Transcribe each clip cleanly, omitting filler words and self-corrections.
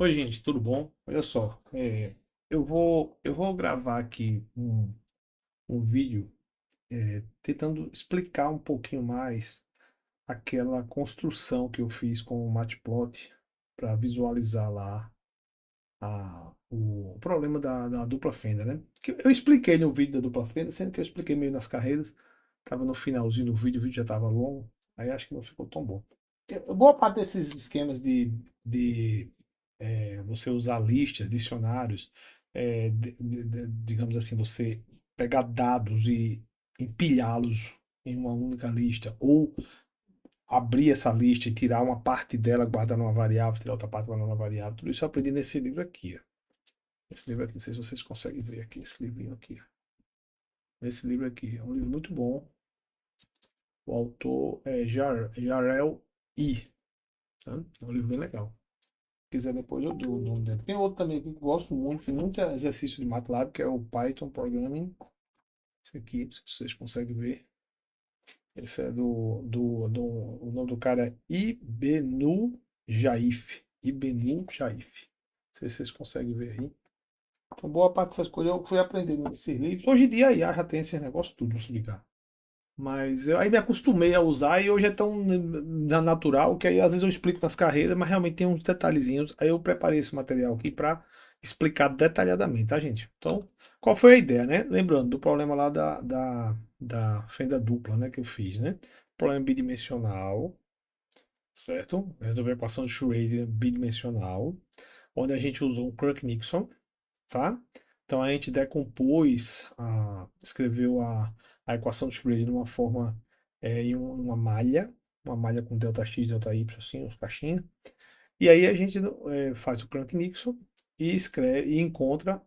Oi, gente, tudo bom? Olha só, eu vou gravar aqui um vídeo tentando explicar um pouquinho mais aquela construção que eu fiz com o Matplotlib para visualizar lá o problema da dupla fenda, né? Que eu expliquei no vídeo da dupla fenda, sendo que eu expliquei meio nas carreiras, estava no finalzinho do vídeo, o vídeo já estava longo, aí acho que não ficou tão bom. Boa parte desses esquemas de você usar listas, dicionários, digamos assim, você pegar dados e empilhá-los em uma única lista, ou abrir essa lista e tirar uma parte dela, guardar numa variável, tirar outra parte, guardar numa variável, tudo isso eu aprendi nesse livro aqui, ó. Esse livro aqui, não sei se vocês conseguem ver aqui, esse livrinho aqui, ó. Esse livro aqui é um livro muito bom. O autor é Jarel I. Tá? É um livro bem legal. Se quiser depois eu dou o nome dele. Tem outro também que eu gosto muito, tem muito exercício de MATLAB, que é o Python Programming. Esse aqui, se vocês conseguem ver. Esse é o nome do cara é Ibenu Jaif. Ibenu Jaif. Não sei se vocês conseguem ver aí. Então, boa parte dessas coisas eu fui aprendendo nesses livros. Hoje em dia a IA já tem esses negócios tudo, se ligar. Mas eu aí me acostumei a usar e hoje é tão natural que aí às vezes eu explico nas carreiras, mas realmente tem uns detalhezinhos. Aí eu preparei esse material aqui para explicar detalhadamente, tá, gente? Então, qual foi a ideia, né? Lembrando do problema lá da fenda dupla, né, que eu fiz, né? Problema bidimensional, certo? Resolver a equação de Schrödinger bidimensional, onde a gente usou um Kirk-Nixon, tá? Então a gente decompôs, escreveu a equação de Schrödinger de uma forma, em uma uma malha com delta x, delta y, assim, uns caixinhas. E aí a gente faz o Crank-Nixon e escreve e encontra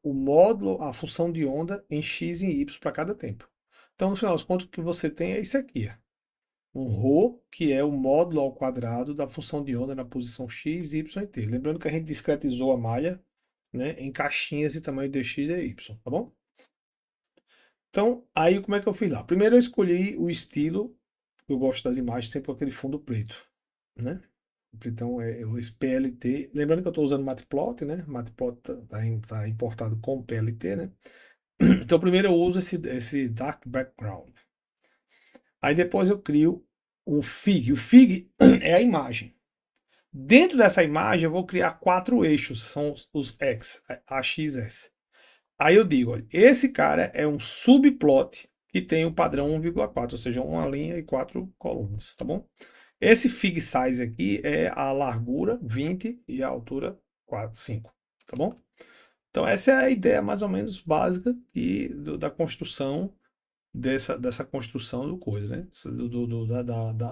o módulo, a função de onda em x e em y para cada tempo. Então, no final das contas, o que você tem é isso aqui, ó. Um ρ, que é o módulo ao quadrado da função de onda na posição x, y e t. Lembrando que a gente discretizou a malha, né, em caixinhas de tamanho de x e y, tá bom? Então, aí como é que eu fiz lá? Primeiro eu escolhi o estilo, eu gosto das imagens sempre com aquele fundo preto, né? Então é esse PLT. Lembrando que eu estou usando Matplotlib, né? Matplotlib tá importado com PLT, né? Então primeiro eu uso esse dark background. Aí depois eu crio o Fig. O Fig é a imagem. Dentro dessa imagem eu vou criar quatro eixos, são os X, AXS. Aí eu digo, olha, esse cara é um subplot que tem o padrão 1,4, ou seja, uma linha e quatro colunas, tá bom? Esse fig size aqui é a largura 20 e a altura 4, 5, tá bom? Então essa é a ideia mais ou menos básica da construção dessa construção do coisa, né?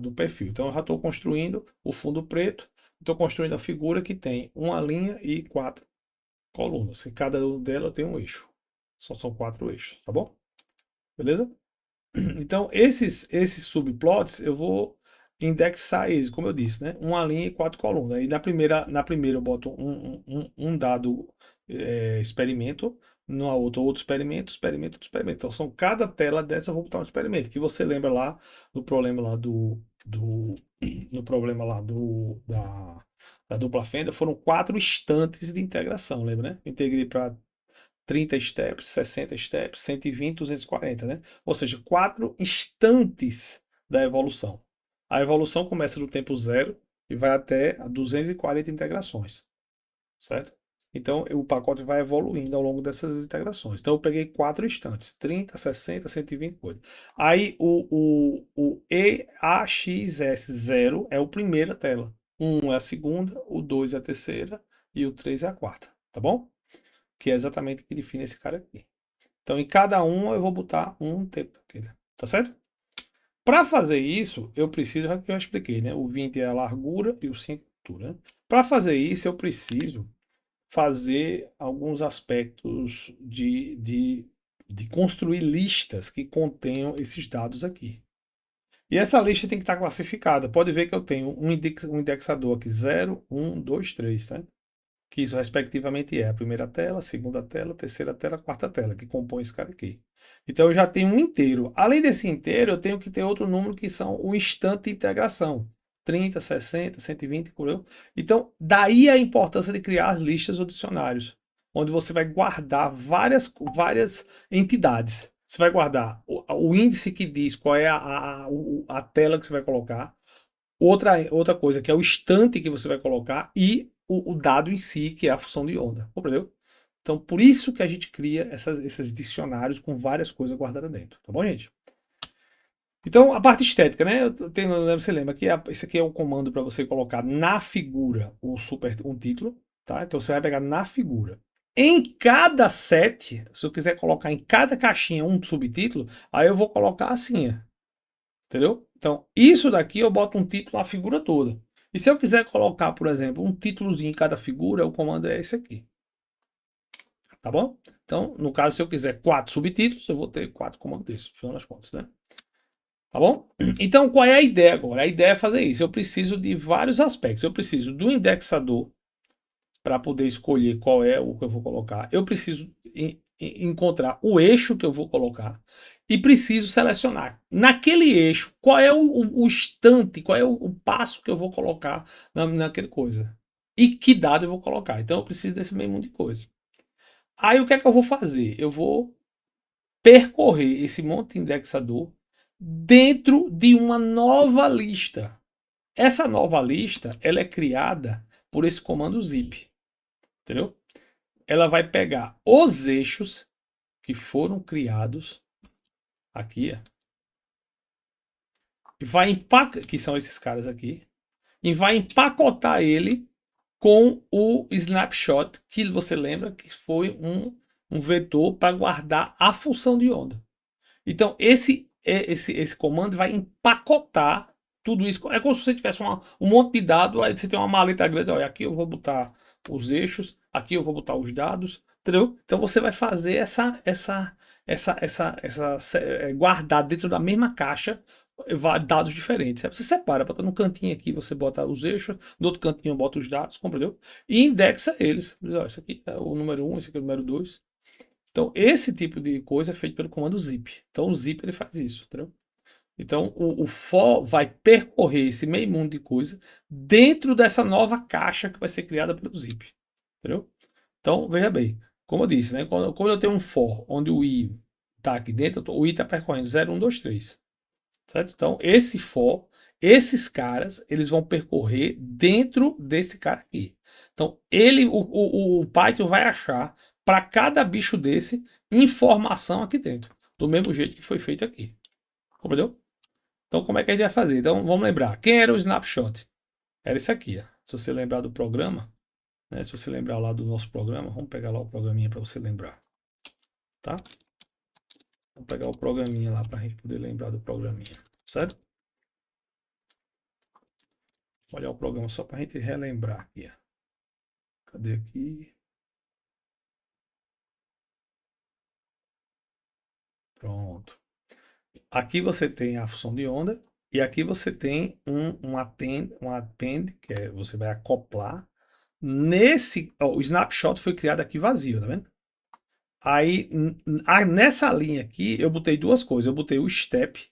Do perfil. Então eu já estou construindo o fundo preto, estou construindo a figura que tem uma linha e quatro colunas. E cada uma delas tem um eixo. São quatro eixos, tá bom? Beleza? Então, esses subplots eu vou indexar eles, como eu disse, né? Uma linha e quatro colunas. Aí na primeira eu boto um dado experimento, na outra outro experimento, experimento, outro experimento. Então, são cada tela dessa eu vou botar um experimento. Que você lembra lá do problema lá no problema lá da dupla fenda, foram quatro instantes de integração, lembra, né? Integrei para 30 steps, 60 steps, 120, 240, né? Ou seja, quatro instantes da evolução. A evolução começa do tempo zero e vai até 240 integrações, certo? Então, o pacote vai evoluindo ao longo dessas integrações. Então, eu peguei quatro instantes, 30, 60, 120 coisas. Aí, o EAXS0 é o primeira tela. Um é a segunda, o 2 é a terceira e o 3 é a quarta, tá bom? Que é exatamente o que define esse cara aqui. Então, em cada um eu vou botar um tempo daquele, tá certo? Para fazer isso, eu preciso, já que eu expliquei, né? O 20 é a largura e o 5 é a altura, né? Para fazer isso, eu preciso fazer alguns aspectos de construir listas que contenham esses dados aqui. E essa lista tem que estar classificada. Pode ver que eu tenho um indexador aqui, 0, 1, 2, 3, tá? Que isso respectivamente é a primeira tela, a segunda tela, a terceira tela, a quarta tela, que compõe esse cara aqui. Então eu já tenho um inteiro. Além desse inteiro, eu tenho que ter outro número que são o instante de integração. 30, 60, 120, entendeu? Então, daí a importância de criar as listas ou dicionários, onde você vai guardar várias entidades. Você vai guardar o índice que diz qual é a tela que você vai colocar, outra coisa que é o estante que você vai colocar e o dado em si, que é a função de onda, compreendeu? Então, por isso que a gente cria esses dicionários com várias coisas guardadas dentro, tá bom, gente? Então, a parte estética, né? Você lembra que esse aqui é um comando para você colocar na figura um título, tá? Então, você vai pegar na figura. Em cada set, se eu quiser colocar em cada caixinha um subtítulo, aí eu vou colocar assim, ó, entendeu? Então, isso daqui eu boto um título na figura toda. E se eu quiser colocar, por exemplo, um títulozinho em cada figura, o comando é esse aqui. Tá bom? Então, no caso, se eu quiser 4 subtítulos, eu vou ter 4 comandos desses, no final das contas, né? Tá bom? Então, qual é a ideia agora? A ideia é fazer isso. Eu preciso de vários aspectos. Eu preciso do indexador para poder escolher qual é o que eu vou colocar. Eu preciso encontrar o eixo que eu vou colocar e preciso selecionar naquele eixo qual é o instante, qual é o passo que eu vou colocar naquela coisa e que dado eu vou colocar. Então, eu preciso desse mesmo monte de coisa. Aí, o que é que eu vou fazer? Eu vou percorrer esse monte de indexador dentro de uma nova lista. Essa nova lista, ela é criada por esse comando zip, entendeu? Ela vai pegar os eixos que foram criados aqui, ó, e vai empacotar, que são esses caras aqui, e vai empacotar ele com o snapshot, que você lembra que foi um vetor para guardar a função de onda. Então, esse comando vai empacotar tudo isso. É como se você tivesse um monte de dados, aí você tem uma maleta grande. Olha, aqui eu vou botar os eixos, aqui eu vou botar os dados, entendeu? Então, você vai fazer guardar dentro da mesma caixa dados diferentes. Aí você separa, bota no cantinho aqui, você bota os eixos, no outro cantinho bota os dados, compreendeu? E indexa eles. Olha, esse aqui é o número 1, esse aqui é o número 2. Então, esse tipo de coisa é feito pelo comando zip. Então, o zip ele faz isso, entendeu? Então, o for vai percorrer esse meio mundo de coisa dentro dessa nova caixa que vai ser criada pelo zip, entendeu? Então, veja bem, como eu disse, né? Quando eu tenho um for onde o i está aqui dentro, o i está percorrendo 0, 1, 2, 3, certo? Então, esse for, esses caras, eles vão percorrer dentro desse cara aqui. Então, o Python vai achar para cada bicho desse informação aqui dentro, do mesmo jeito que foi feito aqui. Compreendeu? Então, como é que a gente vai fazer? Então, vamos lembrar. Quem era o snapshot? Era isso aqui. Ó. Se você lembrar do programa, né? Se você lembrar lá do nosso programa, vamos pegar lá o programinha para você lembrar. Tá? Vamos pegar o programinha lá para a gente poder lembrar do programinha. Certo? Vou olhar o programa só para a gente relembrar aqui. Ó. Cadê aqui? Pronto. Aqui você tem a função de onda e aqui você tem um append, que é, você vai acoplar. O snapshot foi criado aqui vazio, tá vendo? Aí, nessa linha aqui, eu botei duas coisas. Eu botei o step,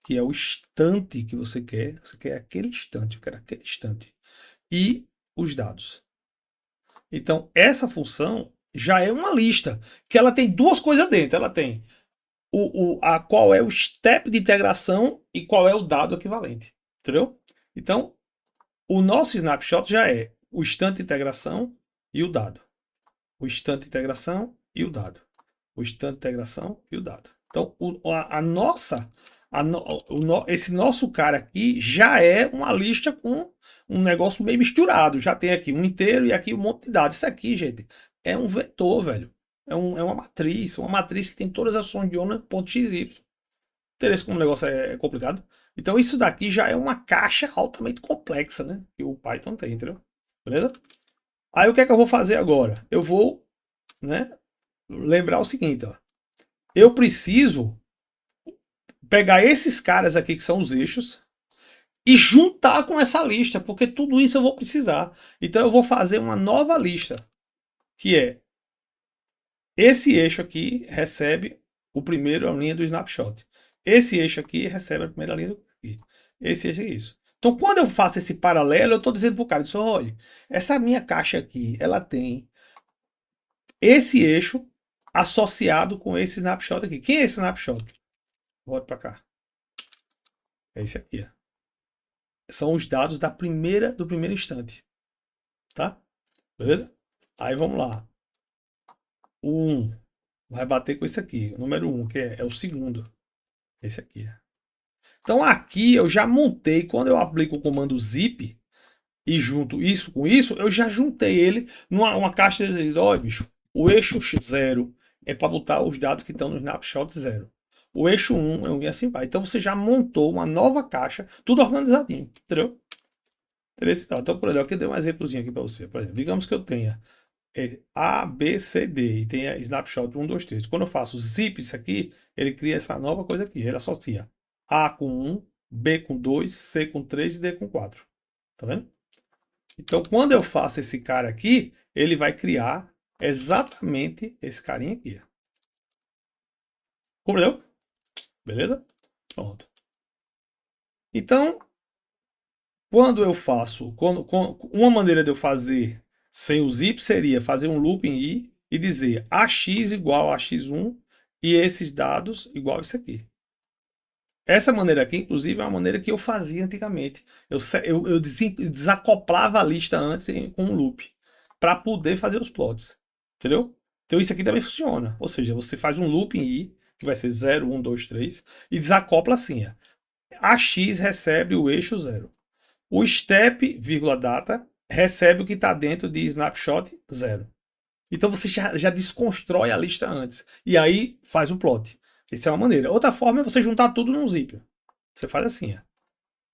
que é o instante que você quer. Você quer aquele instante, eu quero aquele instante. E os dados. Então, essa função já é uma lista, que ela tem duas coisas dentro. Ela tem qual é o step de integração e qual é o dado equivalente. Entendeu? Então, o nosso snapshot já é o instante de integração e o dado. O instante de integração e o dado. O instante de integração e o dado. Então, esse nosso cara aqui já é uma lista com um negócio meio misturado. Já tem aqui um inteiro e aqui um monte de dados. Isso aqui, gente, é um vetor, velho. É uma matriz que tem todas as ações de onda ponto XY. Interesse como o negócio é complicado. Então, isso daqui já é uma caixa altamente complexa, né? Que o Python tem, entendeu? Beleza? Aí, o que é que eu vou fazer agora? Eu vou, né, lembrar o seguinte, ó. Eu preciso pegar esses caras aqui que são os eixos e juntar com essa lista, porque tudo isso eu vou precisar. Então eu vou fazer uma nova lista, que é esse eixo aqui recebe o primeiro a linha do snapshot. Esse eixo aqui recebe a primeira linha do esse eixo é isso. Então, quando eu faço esse paralelo, eu estou dizendo para o cara, olha, essa minha caixa aqui, ela tem esse eixo associado com esse snapshot aqui. Quem é esse snapshot? Volta para cá. É esse aqui. Ó. São os dados do primeiro instante. Tá? Beleza? Aí vamos lá. O 1 vai bater com esse aqui. O número 1, que é o segundo. Esse aqui. Então aqui eu já montei, quando eu aplico o comando zip e junto isso com isso, eu já juntei ele numa caixa de olha, bicho, o eixo 0 é para botar os dados que estão no snapshot 0. O eixo 1 é um e assim vai. Então você já montou uma nova caixa, tudo organizadinho, entendeu? Então, por exemplo, aqui eu dei um exemplozinho aqui para você. Por exemplo, digamos que eu tenha A, B, C, D e tenha snapshot 1, 2, 3. Quando eu faço zip isso aqui, ele cria essa nova coisa aqui. Ele associa A com 1, B com 2, C com 3 e D com 4. Tá vendo? Então, quando eu faço esse cara aqui, ele vai criar exatamente esse carinha aqui. Compreendeu? Beleza? Pronto. Então, quando eu faço, uma maneira de eu fazer sem o zip seria fazer um loop em i e dizer ax igual a x1 e esses dados igual a isso aqui. Essa maneira aqui, inclusive, é uma maneira que eu fazia antigamente. Eu desacoplava a lista antes com um loop para poder fazer os plots. Entendeu? Então isso aqui também funciona. Ou seja, você faz um loop em i, que vai ser 0, 1, 2, 3, e desacopla assim. Ax recebe o eixo 0. O step, vírgula data, recebe o que está dentro de snapshot 0. Então você já desconstrói a lista antes. E aí faz o plot. Essa é uma maneira. Outra forma é você juntar tudo num zip. Você faz assim, ó.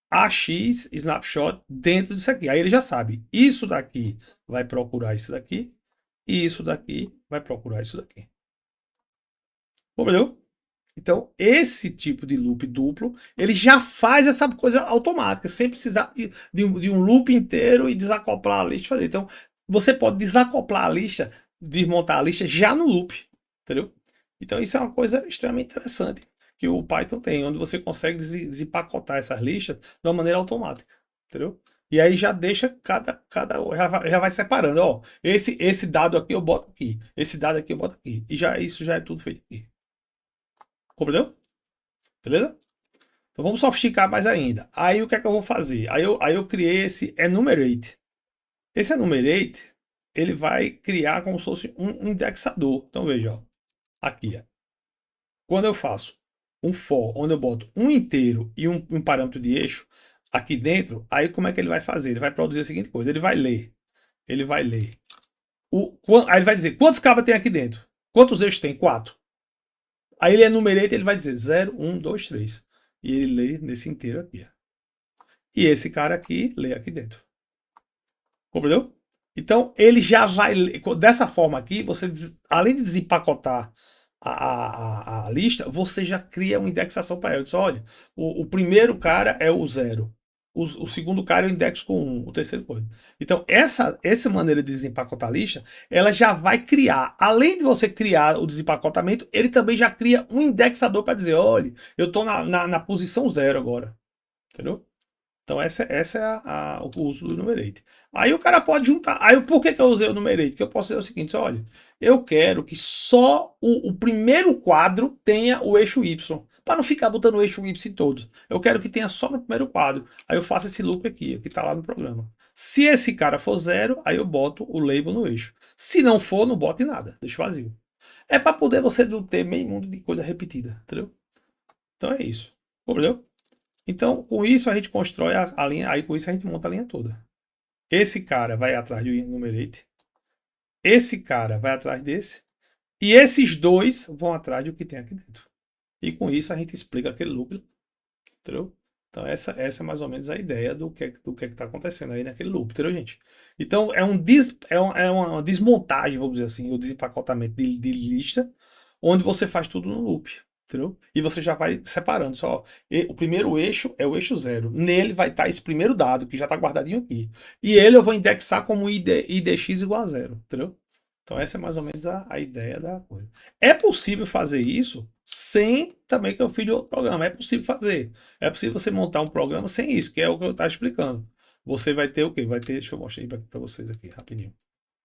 AX snapshot dentro disso aqui. Aí ele já sabe. Isso daqui vai procurar isso daqui. E isso daqui vai procurar isso daqui. Entendeu? Então, esse tipo de loop duplo, ele já faz essa coisa automática, sem precisar de um loop inteiro e desacoplar a lista. Fazer. Então, você pode desacoplar a lista, desmontar a lista já no loop, entendeu? Então, isso é uma coisa extremamente interessante que o Python tem, onde você consegue desempacotar essas listas de uma maneira automática, entendeu? E aí já deixa já vai separando, ó, esse dado aqui eu boto aqui, esse dado aqui eu boto aqui, e já isso já é tudo feito aqui. Compreendeu? Beleza? Então vamos sofisticar mais ainda. Aí o que é que eu vou fazer? Aí eu criei esse enumerate. Esse enumerate, ele vai criar como se fosse um indexador. Então veja, ó, aqui. Ó. Quando eu faço um for, onde eu boto um inteiro e um parâmetro de eixo, aqui dentro, aí como é que ele vai fazer? Ele vai produzir a seguinte coisa, ele vai ler. Ele vai ler. Aí ele vai dizer, quantos cabos tem aqui dentro? Quantos eixos tem? 4. Aí ele enumerate, ele vai dizer 0, 1, 2, 3. E ele lê nesse inteiro aqui. E esse cara aqui lê aqui dentro. Compreendeu? Então ele já vai. Dessa forma aqui, você, além de desempacotar a lista, você já cria uma indexação para ela. Diz, olha, o primeiro cara é o 0. O segundo cara é o indexo com 1. O terceiro coisa. Então, essa maneira de desempacotar a lista, ela já vai criar. Além de você criar o desempacotamento, ele também já cria um indexador para dizer: olha, eu estou na posição 0 agora. Entendeu? Então, essa é o uso do numerate. Aí o cara pode juntar. Aí por que eu usei o numerate? Porque eu posso dizer o seguinte: olha, eu quero que só o primeiro quadro tenha o eixo Y. Para não ficar botando o eixo Y em todos. Eu quero que tenha só no primeiro quadro. Aí eu faço esse loop aqui, que está lá no programa. Se esse cara for 0, aí eu boto o label no eixo. Se não for, não bote nada. Deixa vazio. É para poder você não ter meio mundo de coisa repetida. Entendeu? Então é isso. Entendeu? Então, com isso a gente constrói a linha, aí com isso a gente monta a linha toda. Esse cara vai atrás do enumerate, esse cara vai atrás desse, e esses dois vão atrás do que tem aqui dentro. E com isso a gente explica aquele loop, entendeu? Então essa é mais ou menos a ideia do que está acontecendo aí naquele loop, entendeu, gente? Então é uma desmontagem, vamos dizer assim, o desempacotamento de lista, onde você faz tudo no loop. Entendeu? E você já vai separando. Só o primeiro eixo é o eixo 0. Nele vai estar esse primeiro dado, que já está guardadinho aqui. E ele eu vou indexar como idx igual a 0. Entendeu? Então essa é mais ou menos a ideia da coisa. É possível fazer isso sem também que eu fiz de outro programa. É possível fazer. É possível você montar um programa sem isso, que é o que eu estava explicando. Você vai ter o quê? Vai ter, deixa eu mostrar para vocês aqui rapidinho.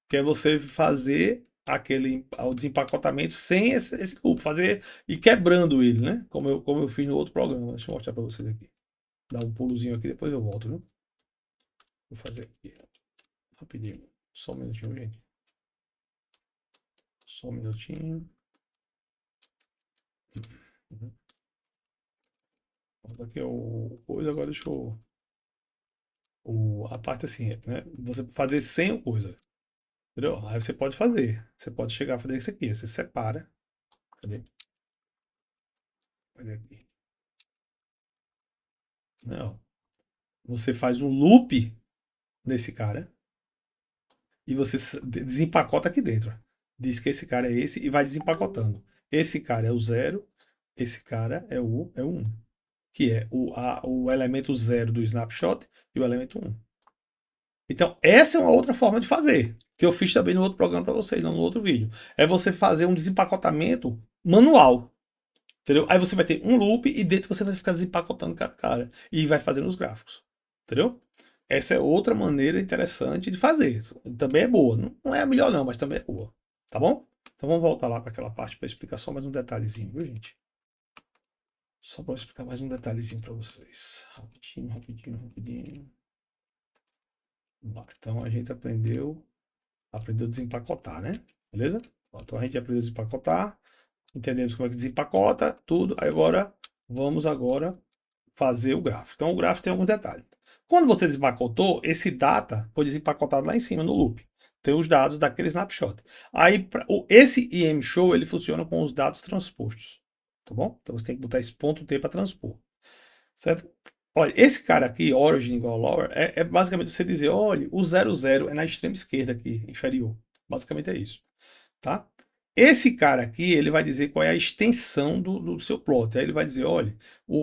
Que é você fazer o desempacotamento sem esse loop, fazer e quebrando ele, né? Como eu fiz no outro programa. Deixa eu mostrar para vocês aqui. Dá um pulozinho aqui, depois eu volto, viu? Vou fazer aqui rapidinho. Só um minutinho, gente. Só um minutinho. Uhum. Aqui é o coisa, agora deixa eu. A parte assim, né? Você fazer sem o coisa. Entendeu? Aí você pode fazer. Você pode chegar a fazer isso aqui. Você separa. Cadê? Cadê aqui? Não. Você faz um loop nesse cara e você desempacota aqui dentro. Diz que esse cara é esse e vai desempacotando. Esse cara é o zero, esse cara é o 1, que é o elemento zero do snapshot e o elemento 1. Então, essa é uma outra forma de fazer, que eu fiz também no outro programa para vocês, não no outro vídeo. É você fazer um desempacotamento manual, entendeu? Aí você vai ter um loop e dentro você vai ficar desempacotando cada cara e vai fazendo os gráficos, entendeu? Essa é outra maneira interessante de fazer. Também é boa. Não é a melhor não, mas também é boa. Tá bom? Então vamos voltar lá para aquela parte para explicar só mais um detalhezinho, viu, gente? Só para explicar mais um detalhezinho para vocês. Rapidinho, rapidinho, rapidinho. Então a gente aprendeu a desempacotar, né? Beleza? Então a gente aprendeu a desempacotar, entendemos como é que desempacota, tudo. Aí agora, vamos agora fazer o gráfico. Então o gráfico tem alguns detalhes. Quando você desempacotou, esse data foi desempacotado lá em cima no loop. Tem os dados daquele snapshot. Aí esse IM-show ele funciona com os dados transpostos. Tá bom? Então você tem que botar esse ponto T para transpor. Certo? Olha, esse cara aqui, origin igual lower, é basicamente você dizer, olha, o 00 é na extrema esquerda aqui, inferior. Basicamente é isso. Tá? Esse cara aqui, ele vai dizer qual é a extensão do seu plot. Aí ele vai dizer, olha,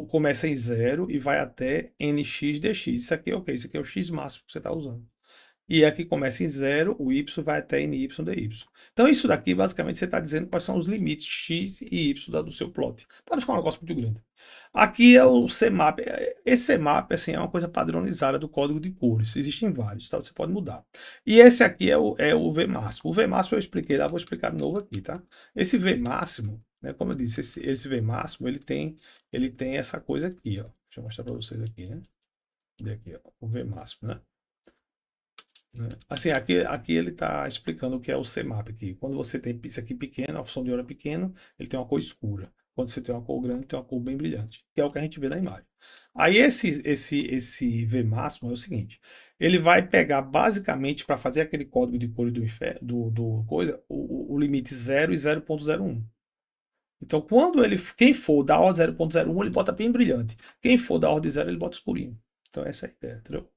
começa em 0 e vai até nx dx. Isso aqui é o quê? Isso aqui é o x máximo que você está usando. E aqui começa em 0, o y vai até ny dy. Então isso daqui, basicamente, você está dizendo quais são os limites x e y do seu plot. Pode ficar um negócio muito grande. Aqui é o CMAP. Esse CMAP assim, é uma coisa padronizada do código de cores. Existem vários, tá? Você pode mudar. E esse aqui é o V máximo. O V máximo eu expliquei lá, vou explicar de novo aqui, tá? Esse V máximo, né, como eu disse, esse V máximo, ele tem essa coisa aqui, ó. Deixa eu mostrar para vocês aqui, né? Aqui, ó, o V máximo, né? Assim, aqui ele está explicando o que é o CMAP aqui. Quando você tem isso aqui pequeno, a função de hora pequeno, ele tem uma cor escura. Quando você tem uma cor grande, tem uma cor bem brilhante, que é o que a gente vê na imagem. Aí esse V máximo é o seguinte, ele vai pegar basicamente para fazer aquele código de cores do coisa, o limite 0 e 0.01. Então, quem for da ordem 0.01, ele bota bem brilhante. Quem for da ordem 0, ele bota escurinho. Então, essa é a ideia, entendeu?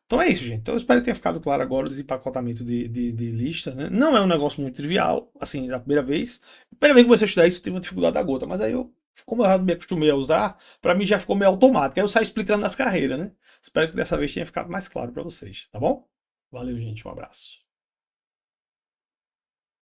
Então é isso, gente. Então eu espero que tenha ficado claro agora o desempacotamento de lista, né? Não é um negócio muito trivial, assim, da primeira vez. Primeira vez que comecei a estudar isso, eu tive uma dificuldade da gota, mas aí como eu já me acostumei a usar, para mim já ficou meio automático. Aí eu saio explicando nas carreiras, né? Espero que dessa vez tenha ficado mais claro para vocês, tá bom? Valeu, gente. Um abraço.